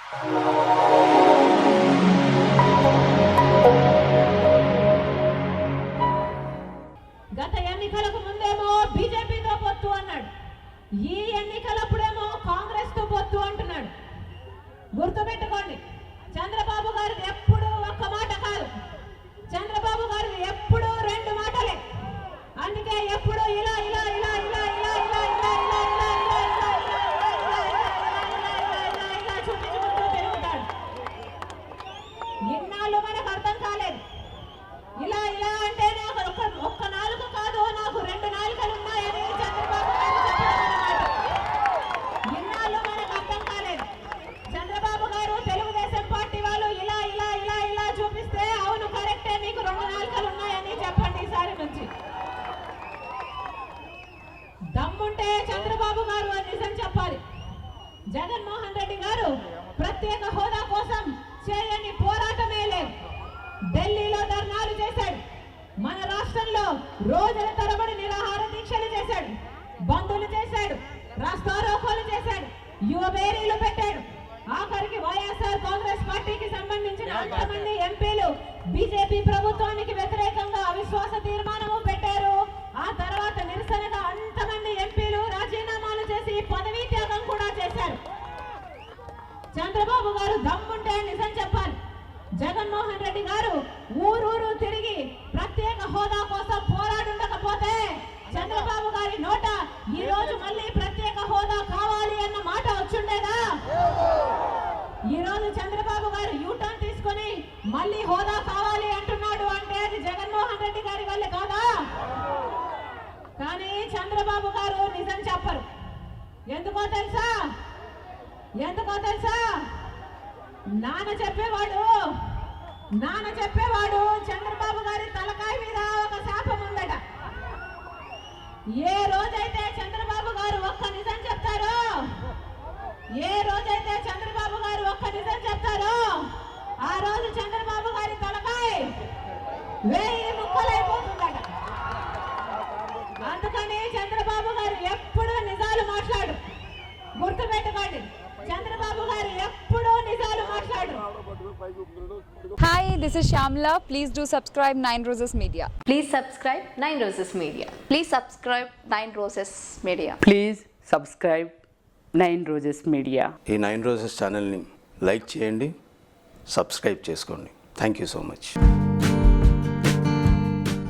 గత ఎన్నికలకు ముందేమో బీజేపీతో పొత్తు అన్నాడు, ఈ ఎన్నికలప్పుడేమో కాంగ్రెస్ తో పొత్తు అంటున్నాడు. గుర్తుపెట్టుకోండి, చంద్రబాబు గారిది ఎప్పుడు ఒక్క మాట కాదు, చంద్రబాబు గారిది ఎప్పుడు రెండు మాటలే. అందుకే ఎప్పుడు ఇలా ఇలా ఇలా ఇలా ఇలా ఇలా ఇలా ఇలా ఇలా ఇలా చూపించుకుంటూ తిరుగుతాడు. ఇన్నాళ్ళు మనకు అర్థం కాలేదు. ఇలా ఇలా అంటే నాకు ఒక్క నాలుగు కాదు, నాకు రెండు నాలుకలు ఉన్నాయని చంద్రబాబు గారు చెప్పడం అన్నమాట. ఇన్నాళ్ళు మనకు అర్థం కాలేదు. చంద్రబాబు గారు తెలుగుదేశం పార్టీ వాళ్ళు ఇలా ఇలా ఇలా ఇలా చూపిస్తే అవును కరెక్టే, మీకు రెండు నాలుకలు ఉన్నాయని చెప్పండి ఈసారి నుంచి. దమ్ముంటే చంద్రబాబు గారు అని నిజం చెప్పాలి. జగన్మోహన్ రెడ్డి గారు ప్రత్యేక హోదా కోసం చేయని పోరాటమే లేదు. ఢిల్లీలో ధర్నాలు చేశాడు, మన రాష్ట్రంలో రోజుల తరబడి నిరాహార దీక్షలు చేశాడు, బంధులు చేశాడు, రాస్తారోకోలు చేశాడు, యువ బేరీలు పెట్టాడు. ఆఖరికి వైఎస్ఆర్ కాంగ్రెస్ పార్టీకి సంబంధించిన అంతమంది ఎంపీలు బీజేపీ ప్రభుత్వానికి వ్యతిరేకంగా అవిశ్వాస తీర్మానము పెట్టారు. ఆ తర్వాత నిరసనగా అంతమంది ఎంపీలు రాజీనామాలు చేసి పదవీ త్యాగం కూడా చేశారు. చంద్రబాబు గారు దమ్ముంటే నిజం చెప్పాలి. జగన్మోహన్ రెడ్డి గారు ఊరూరు తిరిగి ప్రత్యేక హోదా కోసం పోరాడుండకపోతే చంద్రబాబు గారి నోట ఈ రోజు మళ్ళీ ప్రత్యేక హోదా కావాలి అన్న మాట వచ్చుండేదా? ఈ రోజు చంద్రబాబు గారు యూటర్న్ తీసుకొని మళ్ళీ హోదా కావాలి అంటున్నాడు అంటే అది జగన్మోహన్ రెడ్డి గారి వల్ల కాదా? కానీ చంద్రబాబు గారు నిజం చెప్పరు. ఎందుకో తెలుసా? నాన్న చెప్పేవాడు చంద్రబాబు గారి తలకాయ మీద ఒక శాపం ఉందట. ఏ రోజైతే చంద్రబాబు గారు ఒక్క నిజం చెప్తారో, ఆ రోజు చంద్రబాబు గారి తలకాయ 1000 ముక్కలైపోతుందట. అందుకని చంద్రబాబు గారు ఎప్పుడు నిజాలు మాట్లాడు. గుర్తుపెట్టుకోండి, చంద్రబాబు గారు ఎప్పుడూ నిజాలు మాట్లాడు. Hi, this is Shamla. Please do subscribe 9 Roses Media. Please subscribe 9 Roses Media. Please subscribe 9 Roses Media. Please subscribe 9 roses media. ఈ 9 రోజెస్ ఛానల్ని లైక్ చేయండి, సబ్స్క్రైబ్ చేసుకోండి. Thank you so much.